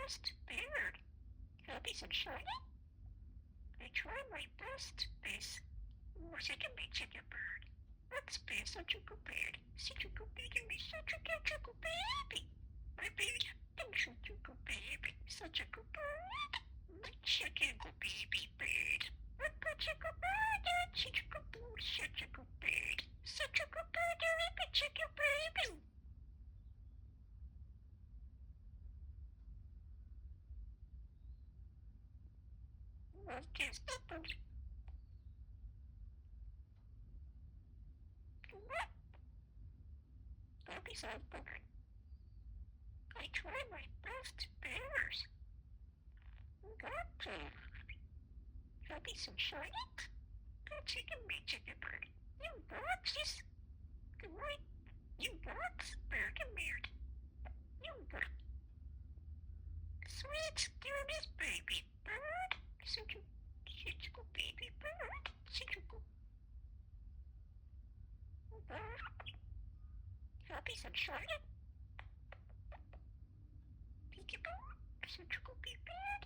best bird. Happy sunshine? I try my best, Miss. Such a big chicken bird. Let's be such a good bird. Such a good baby, such a good baby. My baby, such a good baby, such a good bird. Such a good baby bird. Such a good bird, such a good bird, such a good bird. Such a good bird, such a good baby. Okay, stop. What? Happy sunburn. I try my best bears. Got to. Happy sunshine. Good chicken, big chicken bird. You boxes. Good night. You box, bird and beard. You got. Sweet, dearest baby bird. Such a good baby bird. Such a good bird. Happy sunshine. Peekaboo. Such a good baby bird.